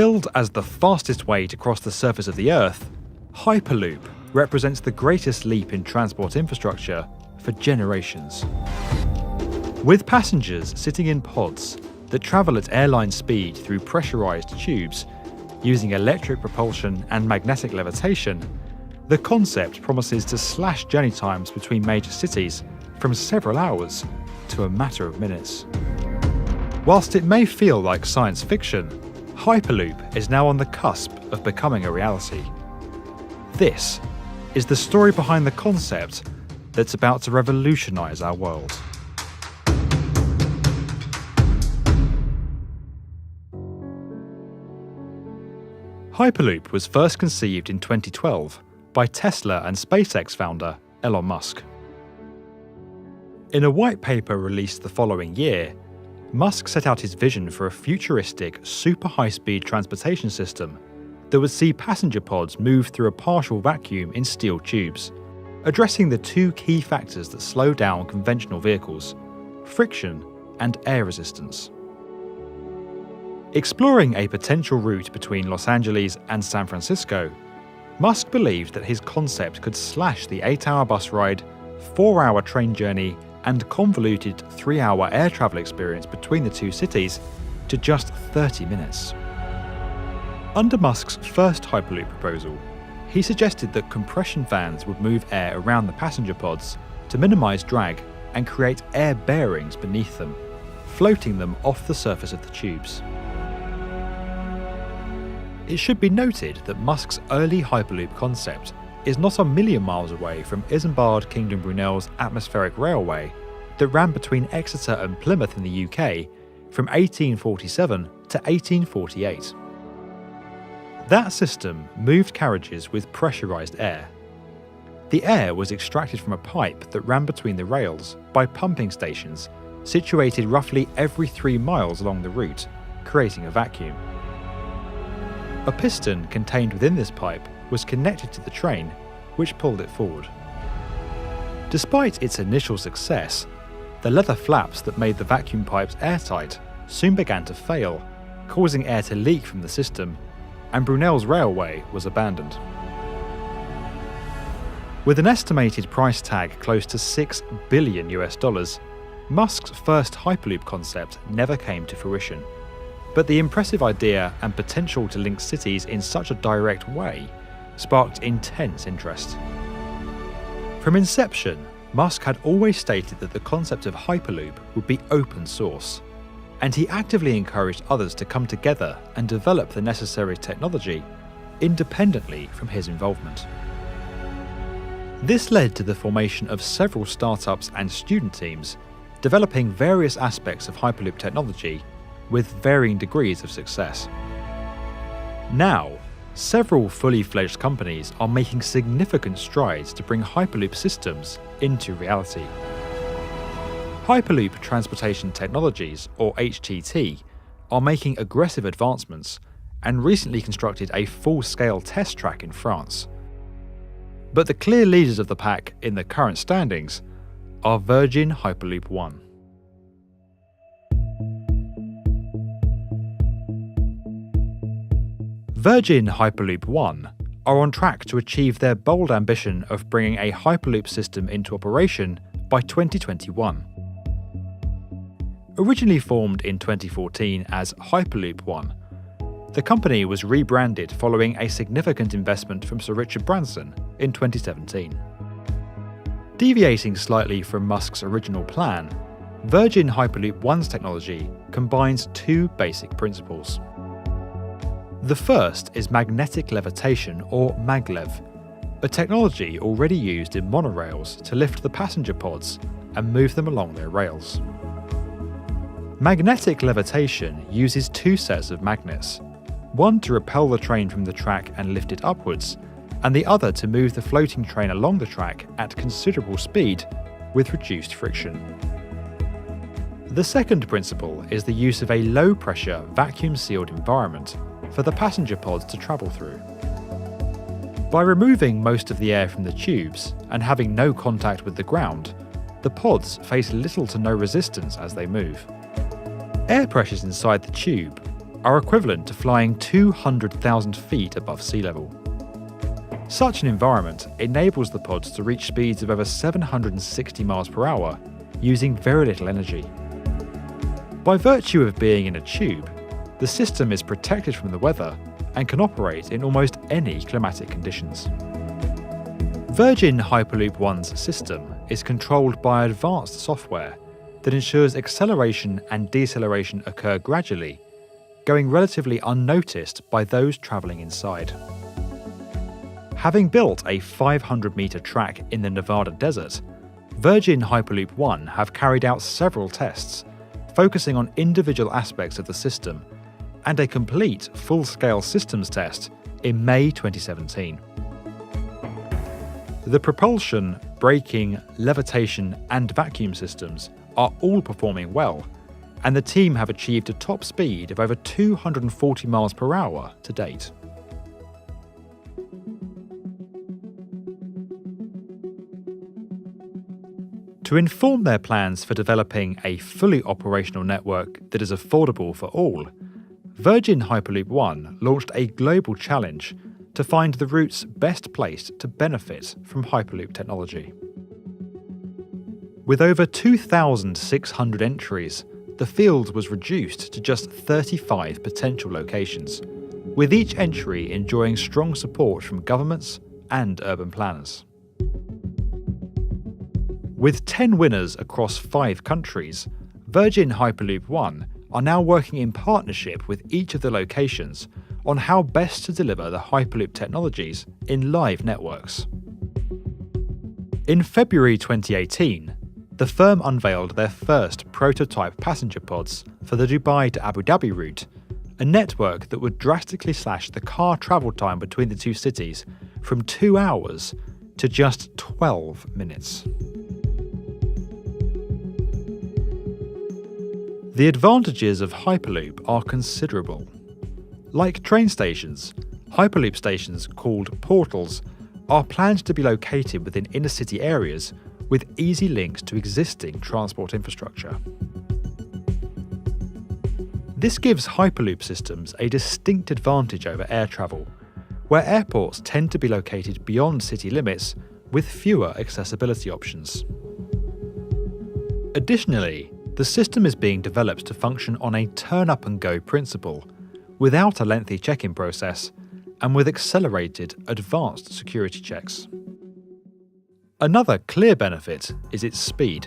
Billed as the fastest way to cross the surface of the Earth, Hyperloop represents the greatest leap in transport infrastructure for generations. With passengers sitting in pods that travel at airline speed through pressurized tubes, using electric propulsion and magnetic levitation, the concept promises to slash journey times between major cities from several hours to a matter of minutes. Whilst it may feel like science fiction, Hyperloop is now on the cusp of becoming a reality. This is the story behind the concept that's about to revolutionize our world. Hyperloop was first conceived in 2012 by Tesla and SpaceX founder Elon Musk. In a white paper released the following year, Musk set out his vision for a futuristic, super high-speed transportation system that would see passenger pods move through a partial vacuum in steel tubes, addressing the two key factors that slow down conventional vehicles: friction and air resistance. Exploring a potential route between Los Angeles and San Francisco, Musk believed that his concept could slash the 8-hour bus ride, 4-hour train journey, and convoluted 3-hour air travel experience between the two cities to just 30 minutes. Under Musk's first Hyperloop proposal, he suggested that compression fans would move air around the passenger pods to minimise drag and create air bearings beneath them, floating them off the surface of the tubes. It should be noted that Musk's early Hyperloop concept is not a million miles away from Isambard Kingdom Brunel's atmospheric railway that ran between Exeter and Plymouth in the UK from 1847 to 1848. That system moved carriages with pressurised air. The air was extracted from a pipe that ran between the rails by pumping stations situated roughly every 3 miles along the route, creating a vacuum. A piston contained within this pipe was connected to the train, which pulled it forward. Despite its initial success, the leather flaps that made the vacuum pipes airtight soon began to fail, causing air to leak from the system, and Brunel's railway was abandoned. With an estimated price tag close to $6 billion, Musk's first Hyperloop concept never came to fruition. But the impressive idea and potential to link cities in such a direct way sparked intense interest. From inception, Musk had always stated that the concept of Hyperloop would be open source, and he actively encouraged others to come together and develop the necessary technology independently from his involvement. This led to the formation of several startups and student teams developing various aspects of Hyperloop technology with varying degrees of success. Now, several fully fledged companies are making significant strides to bring Hyperloop systems into reality. Hyperloop Transportation Technologies, or HTT, are making aggressive advancements and recently constructed a full-scale test track in France. But the clear leaders of the pack in the current standings are Virgin Hyperloop One. Virgin Hyperloop One are on track to achieve their bold ambition of bringing a Hyperloop system into operation by 2021. Originally formed in 2014 as Hyperloop One, the company was rebranded following a significant investment from Sir Richard Branson in 2017. Deviating slightly from Musk's original plan, Virgin Hyperloop One's technology combines two basic principles. The first is magnetic levitation, or maglev, a technology already used in monorails to lift the passenger pods and move them along their rails. Magnetic levitation uses two sets of magnets, one to repel the train from the track and lift it upwards, and the other to move the floating train along the track at considerable speed with reduced friction. The second principle is the use of a low-pressure, vacuum-sealed environment for the passenger pods to travel through. By removing most of the air from the tubes and having no contact with the ground, the pods face little to no resistance as they move. Air pressures inside the tube are equivalent to flying 200,000 feet above sea level. Such an environment enables the pods to reach speeds of over 760 miles per hour using very little energy. By virtue of being in a tube, the system is protected from the weather and can operate in almost any climatic conditions. Virgin Hyperloop One's system is controlled by advanced software that ensures acceleration and deceleration occur gradually, going relatively unnoticed by those travelling inside. Having built a 500-metre track in the Nevada desert, Virgin Hyperloop One have carried out several tests, focusing on individual aspects of the system, and a complete full-scale systems test in May 2017. The propulsion, braking, levitation, and vacuum systems are all performing well, and the team have achieved a top speed of over 240 miles per hour to date. To inform their plans for developing a fully operational network that is affordable for all, Virgin Hyperloop One launched a global challenge to find the routes best placed to benefit from Hyperloop technology. With over 2,600 entries, the field was reduced to just 35 potential locations, with each entry enjoying strong support from governments and urban planners. With 10 winners across 5 countries, Virgin Hyperloop One are now working in partnership with each of the locations on how best to deliver the Hyperloop technologies in live networks. In February 2018, the firm unveiled their first prototype passenger pods for the Dubai to Abu Dhabi route, a network that would drastically slash the car travel time between the two cities from 2 hours to just 12 minutes. The advantages of Hyperloop are considerable. Like train stations, Hyperloop stations, called portals, are planned to be located within inner-city areas with easy links to existing transport infrastructure. This gives Hyperloop systems a distinct advantage over air travel, where airports tend to be located beyond city limits with fewer accessibility options. Additionally, the system is being developed to function on a turn-up-and-go principle, without a lengthy check-in process, and with accelerated, advanced security checks. Another clear benefit is its speed.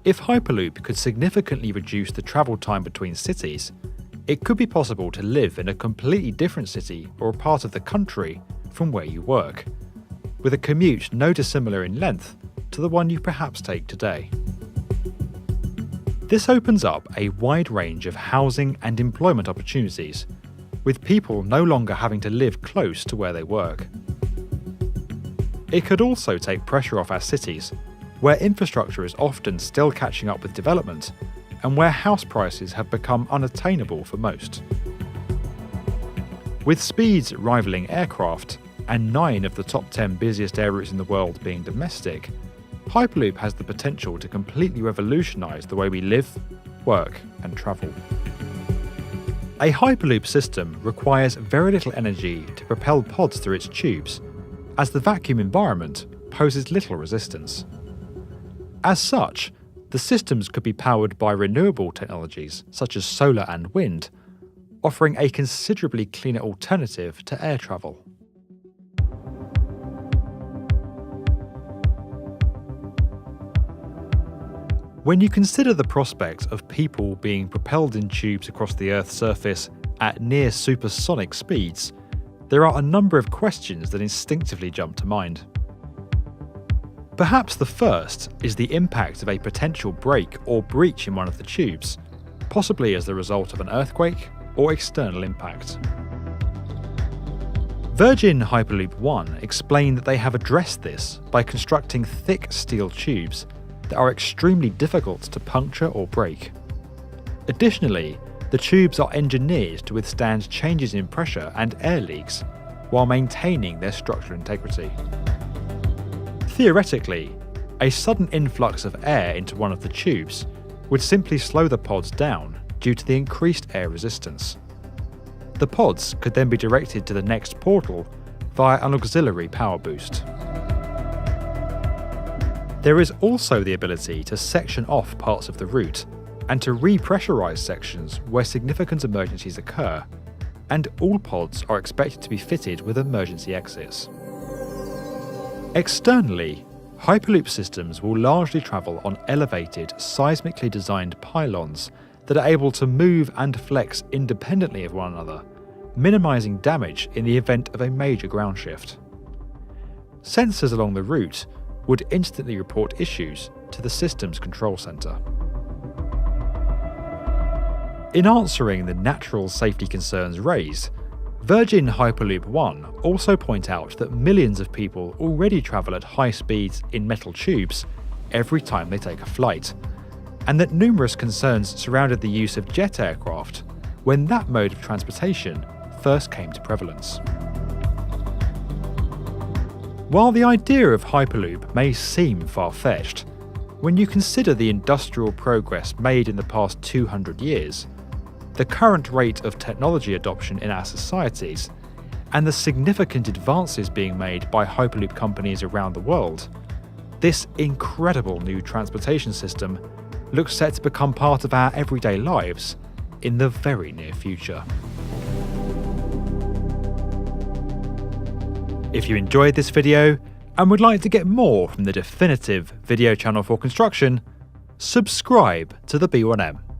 If Hyperloop could significantly reduce the travel time between cities, it could be possible to live in a completely different city or a part of the country from where you work, with a commute no dissimilar in length to the one you perhaps take today. This opens up a wide range of housing and employment opportunities, with people no longer having to live close to where they work. It could also take pressure off our cities, where infrastructure is often still catching up with development, and where house prices have become unattainable for most. With speeds rivaling aircraft, and 9 of the top 10 busiest air routes in the world being domestic, Hyperloop has the potential to completely revolutionise the way we live, work, and travel. A Hyperloop system requires very little energy to propel pods through its tubes, as the vacuum environment poses little resistance. As such, the systems could be powered by renewable technologies such as solar and wind, offering a considerably cleaner alternative to air travel. When you consider the prospect of people being propelled in tubes across the Earth's surface at near supersonic speeds, there are a number of questions that instinctively jump to mind. Perhaps the first is the impact of a potential break or breach in one of the tubes, possibly as the result of an earthquake or external impact. Virgin Hyperloop One explained that they have addressed this by constructing thick steel tubes that are extremely difficult to puncture or break. Additionally, the tubes are engineered to withstand changes in pressure and air leaks while maintaining their structural integrity. Theoretically, a sudden influx of air into one of the tubes would simply slow the pods down due to the increased air resistance. the pods could then be directed to the next portal via an auxiliary power boost. There is also the ability to section off parts of the route and to repressurise sections where significant emergencies occur, and all pods are expected to be fitted with emergency exits. Externally, hyperloop systems will largely travel on elevated, seismically designed pylons that are able to move and flex independently of one another, minimising damage in the event of a major ground shift. Sensors along the route would instantly report issues to the system's control centre. In answering the natural safety concerns raised, Virgin Hyperloop One also point out that millions of people already travel at high speeds in metal tubes every time they take a flight, and that numerous concerns surrounded the use of jet aircraft when that mode of transportation first came to prevalence. While the idea of Hyperloop may seem far-fetched, when you consider the industrial progress made in the past 200 years, the current rate of technology adoption in our societies, and the significant advances being made by Hyperloop companies around the world, this incredible new transportation system looks set to become part of our everyday lives in the very near future. If you enjoyed this video and would like to get more from the definitive video channel for construction, subscribe to the B1M.